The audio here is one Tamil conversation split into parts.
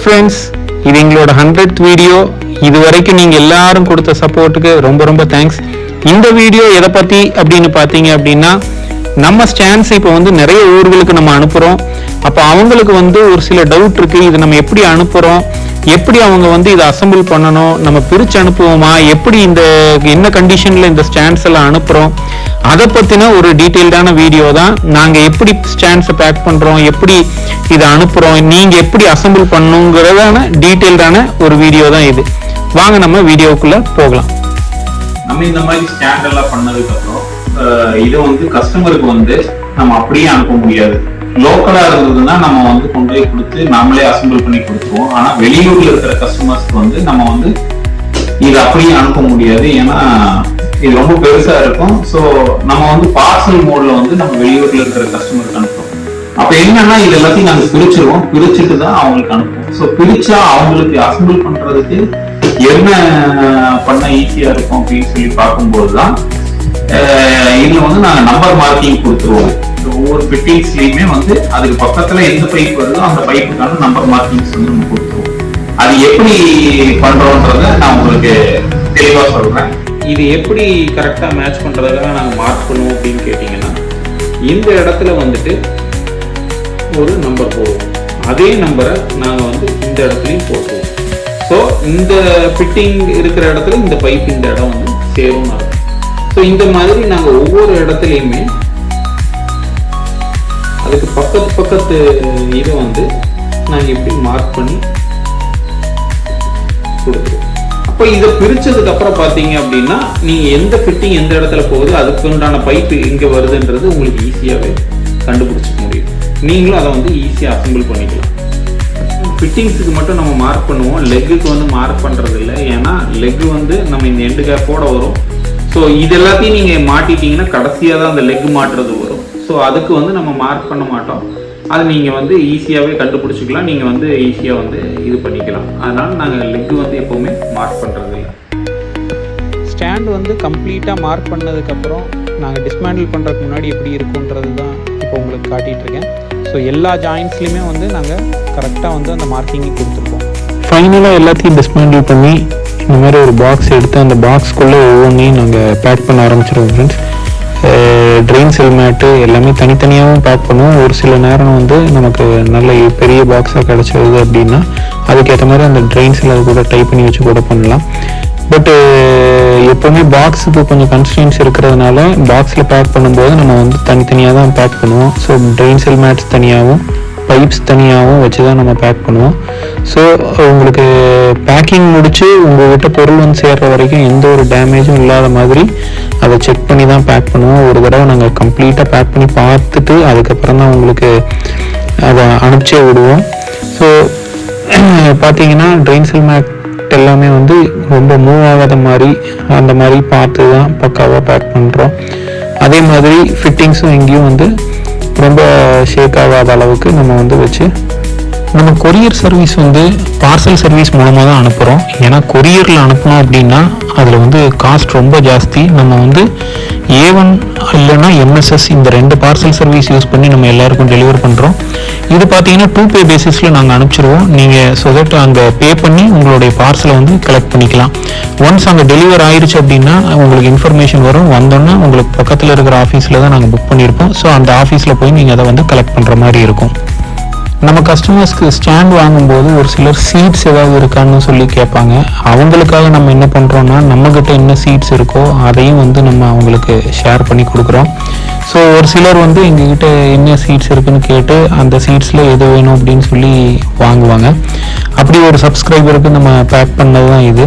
ஃப்ரெண்ட்ஸ், இது எங்களோட 100th வீடியோ. இது வரைக்கும் நீங்கள் எல்லாரும் கொடுத்த சப்போர்ட்டுக்கு ரொம்ப ரொம்ப தேங்க்ஸ். இந்த வீடியோ எதை பற்றி அப்படின்னு பார்த்தீங்க அப்படின்னா, நம்ம ஸ்டாண்ட்ஸ் இப்போ வந்து நிறைய ஊர்களுக்கு நம்ம அனுப்புகிறோம். அப்போ அவங்களுக்கு வந்து ஒரு சில டவுட் இருக்குது. இது நம்ம எப்படி அனுப்புகிறோம், எப்படி அவங்க வந்து இதை அசம்பிள் பண்ணணும், நம்ம பிரித்து அனுப்புவோமா, எப்படி இந்த என்ன கண்டிஷனில் இந்த ஸ்டாண்ட்ஸ் எல்லாம் அனுப்புகிறோம், அதை பற்றின ஒரு டீட்டெயில்டான வீடியோ தான். நாங்கள் எப்படி ஸ்டாண்ட்ஸை பேக் பண்ணுறோம், எப்படி இதை அனுப்புகிறோம், நீங்கள் எப்படி அசம்பிள் பண்ணணுங்கிறதான டீட்டெயில்டான ஒரு வீடியோ தான் இது. வாங்க நம்ம வீடியோக்குள்ளே போகலாம். நம்ம இந்த மாதிரி ஸ்டாண்ட் எல்லாம் பண்ணதுக்கப்புறம் இது வந்து கஸ்டமருக்கு வந்து நம்ம அப்படியே அனுப்ப முடியாது. லோக்கலா இருந்ததுன்னா நம்ம வந்து கொண்டு போய் கொடுத்து நாமளே அசம்பிள் பண்ணி கொடுத்துருவோம். ஆனா வெளியூர்ல இருக்கிற கஸ்டமர்ஸ்க்கு வந்து நம்ம வந்து இது அப்படியே அனுப்ப முடியாது. ஏன்னா இது ரொம்ப பெருசா இருக்கும். ஸோ நம்ம வந்து பார்சல் மோட்ல வந்து நம்ம வெளியூர்ல இருக்கிற கஸ்டமருக்கு அனுப்புறோம். அப்ப என்னன்னா இது எல்லாத்தையும் நாங்க பிரிச்சிருவோம், பிரிச்சுட்டு தான் அவங்களுக்கு அனுப்புவோம். ஸோ பிரிச்சா அவங்களுக்கு அசம்பிள் பண்றதுக்கு என்ன பண்ண ஈஸியா இருக்கும் அப்படின்னு சொல்லி பார்க்கும்போது தான் இதுல வந்து நாங்க நம்பர் மார்க்கிங் கொடுத்துருவோம். ஒவ்வொரு ஃபிட்டிங்ஸ்லயுமே வந்து அதுக்கு பக்கத்துல எந்த பைப் வருதோ அந்த பைப்புக்கான நம்பர் மார்க்கிங்ஸ் வந்து நம்ம கொடுத்துருவோம். அது எப்படி பண்றோன்றத நான் உங்களுக்கு தெளிவா சொல்றேன். இது எப்படி கரெக்டா மேட்ச் பண்றதுக்காக நாங்க மார்க் பண்ணுவோம் அப்படின்னு கேட்டீங்கன்னா, இந்த இடத்துல வந்துட்டு ஒரு நம்பர் போடுவோம். அதே நம்பரை நாங்க வந்து இந்த இடத்துலயும் போட்டுருவோம். ஸோ இந்த ஃபிட்டிங் இருக்கிற இடத்துல இந்த பைப் இந்த இடம் வந்து சேரும் இருக்கும். ஸோ இந்த மாதிரி நாங்கள் ஒவ்வொரு இடத்துலையுமே அதுக்கு பக்கத்து இதை வந்து நாங்கள் எப்படி மார்க் பண்ணி கொடுத்துருவோம். அப்போ இதை பிரிச்சதுக்கு அப்புறம் பார்த்தீங்க அப்படின்னா, நீங்கள் எந்த ஃபிட்டிங் எந்த இடத்துல போகுது, அதுக்கு உண்டான பைப்பு எங்கே வருதுன்றது உங்களுக்கு ஈஸியாகவே கண்டுபிடிச்சிக்க முடியும். நீங்களும் அதை வந்து ஈஸியாக அசம்பிள் பண்ணிக்கலாம். ஃபிட்டிங்ஸுக்கு மட்டும் நம்ம மார்க் பண்ணுவோம், லெக்குக்கு வந்து மார்க் பண்ணுறது இல்லை. ஏன்னா லெக்கு வந்து நம்ம இந்த எண்டு கேப்போட வரும். ஸோ இது எல்லாத்தையும் நீங்கள் மாட்டிட்டீங்கன்னா கடைசியாக தான் அந்த லெக் மாட்டுறது வரும். ஸோ அதுக்கு வந்து நம்ம மார்க் பண்ண மாட்டோம். அது நீங்கள் வந்து ஈஸியாகவே கண்டுபிடிச்சிக்கலாம், நீங்கள் வந்து ஈஸியாக வந்து இது பண்ணிக்கலாம். அதனால் நாங்கள் லெக்கு வந்து எப்போவுமே மார்க் பண்ணுறது இல்லை. ஸ்டாண்ட் வந்து கம்ப்ளீட்டாக மார்க் பண்ணதுக்கப்புறம் நாங்கள் டிஸ்மேண்டில் பண்ணுறதுக்கு முன்னாடி எப்படி இருக்குன்றது தான் இப்போ உங்களுக்கு காட்டிகிட்ருக்கேன். ஸோ எல்லா ஜாயின்ட்ஸ்லையுமே வந்து நாங்கள் கரெக்டாக வந்து அந்த மார்க்கிங்கை கொடுத்துருக்கோம். ஃபைனலாக எல்லாத்தையும் டிஸ்மேண்டில் பண்ணி இந்த மாதிரி ஒரு பாக்ஸ் எடுத்து அந்த பாக்ஸ்க்குள்ளே ஒவ்வொன்றையும் நாங்கள் பேக் பண்ண ஆரம்பிச்சிருவோம் ஃப்ரெண்ட்ஸ். ட்ரெயின் செல் மேட்டு எல்லாமே தனித்தனியாகவும் பேக் பண்ணுவோம். ஒரு சில நேரம் வந்து நமக்கு நல்ல பெரிய பாக்ஸாக கிடச்சிருது அப்படின்னா அதுக்கேற்ற மாதிரி அந்த ட்ரெயின் செல் அது கூட டைப் பண்ணி வச்சு கூட பண்ணலாம். பட்டு எப்போவுமே பாக்ஸுக்கு கொஞ்சம் கன்ஸ்டன்ஸ் இருக்கிறதுனால பாக்ஸில் பேக் பண்ணும்போது நம்ம வந்து தனித்தனியாக தான் பேக் பண்ணுவோம். ஸோ ட்ரெயின் செல் மேட்ஸ் தனியாகவும் பைப்ஸ் தனியாகவும் வச்சு தான் நம்ம பேக் பண்ணுவோம். ஸோ உங்களுக்கு பேக்கிங் முடித்து உங்கள்கிட்ட பொருள் வந்து சேர்கிற வரைக்கும் எந்த ஒரு டேமேஜும் இல்லாத மாதிரி அதை செக் பண்ணி தான் பேக் பண்ணுவோம். ஒரு தடவை நாங்கள் கம்ப்ளீட்டாக பேக் பண்ணி பார்த்துட்டு அதுக்கப்புறம் தான் உங்களுக்கு அதை அனுப்பிச்சே விடுவோம். ஸோ பார்த்தீங்கன்னா ட்ரெயின் செல் மேட் எல்லாமே வந்து ரொம்ப மூவ் ஆகாத மாதிரி அந்த மாதிரி பார்த்து தான் பக்காவாக பேக் பண்ணுறோம். அதே மாதிரி ஃபிட்டிங்ஸும் எங்கேயும் வந்து ரொம்ப ஷேக் ஆகாத அளவுக்கு நம்ம வந்து வச்சு நம்ம கொரியர் சர்வீஸ் வந்து பார்சல் சர்வீஸ் மூலமாக தான் அனுப்புகிறோம். ஏன்னா கொரியரில் அனுப்பணும் அப்படின்னா அதில் வந்து காஸ்ட் ரொம்ப ஜாஸ்தி. நம்ம வந்து A1 இல்லைன்னா MSS இந்த 2 பார்சல் சர்வீஸ் யூஸ் பண்ணி நம்ம எல்லாருக்கும் டெலிவர் பண்ணுறோம். இது பார்த்தீங்கன்னா 2 பேசிஸில் நாங்கள் அனுப்பிச்சிடுவோம். நீங்கள் ஸோ தட் அங்கே பே பண்ணி உங்களுடைய பார்சலை வந்து கலெக்ட் பண்ணிக்கலாம். ஒன்ஸ் அங்கே டெலிவர் ஆயிடுச்சு அப்படின்னா உங்களுக்கு இன்ஃபர்மேஷன் வரும். வந்தோன்னா உங்களுக்கு பக்கத்தில் இருக்கிற ஆஃபீஸில் தான் நாங்கள் புக் பண்ணியிருப்போம். ஸோ அந்த ஆஃபீஸில் போய் நீங்கள் அதை வந்து கலெக்ட் பண்ணுற மாதிரி இருக்கும். நம்ம கஸ்டமர்ஸ்க்கு ஸ்டாண்ட் வாங்கும்போது ஒரு சிலர் சீட்ஸ் ஏதாவது இருக்கான்னு சொல்லி கேட்பாங்க. அவங்களுக்காக நம்ம என்ன பண்ணுறோன்னா, நம்மக்கிட்ட என்ன சீட்ஸ் இருக்கோ அதையும் வந்து நம்ம அவங்களுக்கு ஷேர் பண்ணி கொடுக்குறோம். ஸோ ஒரு சிலர் வந்து எங்ககிட்ட என்ன சீட்ஸ் இருக்குன்னு கேட்டு அந்த சீட்ஸில் எது வேணும் அப்படின்னு சொல்லி வாங்குவாங்க. அப்படி ஒரு சப்ஸ்கிரைபருக்கு நம்ம பேக் பண்ணது தான் இது.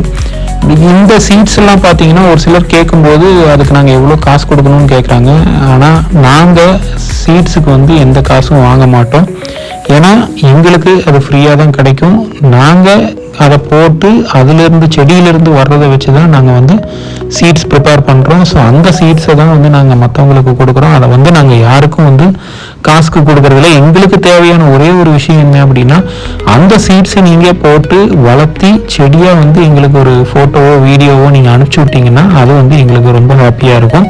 இந்த சீட்ஸ் எல்லாம் பார்த்தீங்கன்னா ஒரு சிலர் கேட்கும்போது அதுக்கு நாங்கள் எவ்வளோ காசு கொடுக்கணும்னு கேட்குறாங்க. ஆனால் நாங்கள் சீட்ஸுக்கு வந்து எந்த காசும் வாங்க மாட்டோம். ஏன்னா எங்களுக்கு அது ஃப்ரீயாக தான் கிடைக்கும். நாங்கள் அதை போட்டு அதிலிருந்து செடியிலிருந்து வர்றதை வச்சு தான் நாங்கள் வந்து சீட்ஸ் ப்ரிப்பேர் பண்ணுறோம். ஸோ அந்த சீட்ஸை தான் வந்து நாங்கள் மற்றவங்களுக்கு கொடுக்குறோம். அதை வந்து நாங்கள் யாருக்கும் வந்து காசுக்கு கொடுக்கறதுல எங்களுக்கு தேவையான ஒரே ஒரு விஷயம் என்ன அப்படின்னா, அந்த சீட்ஸை நீங்கள் போட்டு வளர்த்தி செடியாக வந்து எங்களுக்கு ஒரு ஃபோட்டோவோ வீடியோவோ நீங்கள் அனுப்பிச்சி விட்டீங்கன்னா அது வந்து எங்களுக்கு ரொம்ப ஹாப்பியாக இருக்கும்.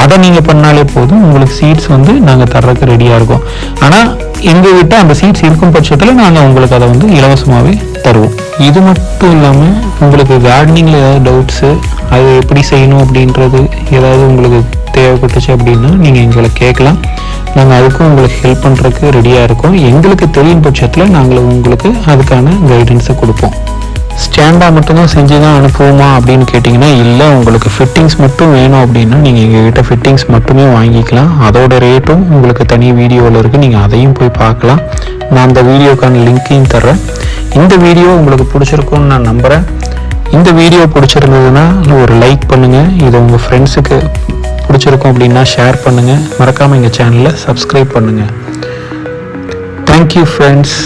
அதை நீங்கள் பண்ணாலே போதும், உங்களுக்கு சீட்ஸ் வந்து நாங்கள் தர்றதுக்கு ரெடியாக இருக்கோம். ஆனால் எங்ககிட்ட அந்த சீட்ஸ் இருக்கும் பட்சத்தில் நாங்கள் உங்களுக்கு அதை வந்து இலவசமாகவே தருவோம். இது மட்டும் இல்லாமல் உங்களுக்கு கார்டனிங்கில் ஏதாவது டவுட்ஸு, அது எப்படி செய்யணும் அப்படின்றது ஏதாவது உங்களுக்கு தேவைப்பட்டுச்சு அப்படின்னா நீங்கள் எங்களை கேட்கலாம். நாங்கள் அதுக்கும் உங்களுக்கு ஹெல்ப் பண்ணுறதுக்கு ரெடியாக இருக்கோம். எங்களுக்கு தெரியும் பட்சத்தில் நாங்கள் உங்களுக்கு அதுக்கான கைடன்ஸை கொடுப்போம். ஸ்டாண்டாக மட்டும்தான் செஞ்சு தான் அனுப்புவோமா அப்படின்னு கேட்டிங்கன்னா இல்லை, உங்களுக்கு ஃபிட்டிங்ஸ் மட்டும் வேணும் அப்படின்னா நீங்கள் எங்ககிட்ட ஃபிட்டிங்ஸ் மட்டுமே வாங்கிக்கலாம். அதோட ரேட்டும் உங்களுக்கு தனி வீடியோவில் இருக்குது, நீங்கள் அதையும் போய் பார்க்கலாம். நான் அந்த வீடியோக்கான லிங்க்கையும் தர்றேன். இந்த வீடியோ உங்களுக்கு பிடிச்சிருக்கும்னு நான் நம்புகிறேன். இந்த வீடியோ பிடிச்சிருந்ததுன்னா ஒரு லைக் பண்ணுங்கள். இது உங்கள் ஃப்ரெண்ட்ஸுக்கு பிடிச்சிருக்கும் அப்படின்னா ஷேர் பண்ணுங்கள். மறக்காமல் எங்கள் சேனலை சப்ஸ்கிரைப் பண்ணுங்கள். Thank you friends.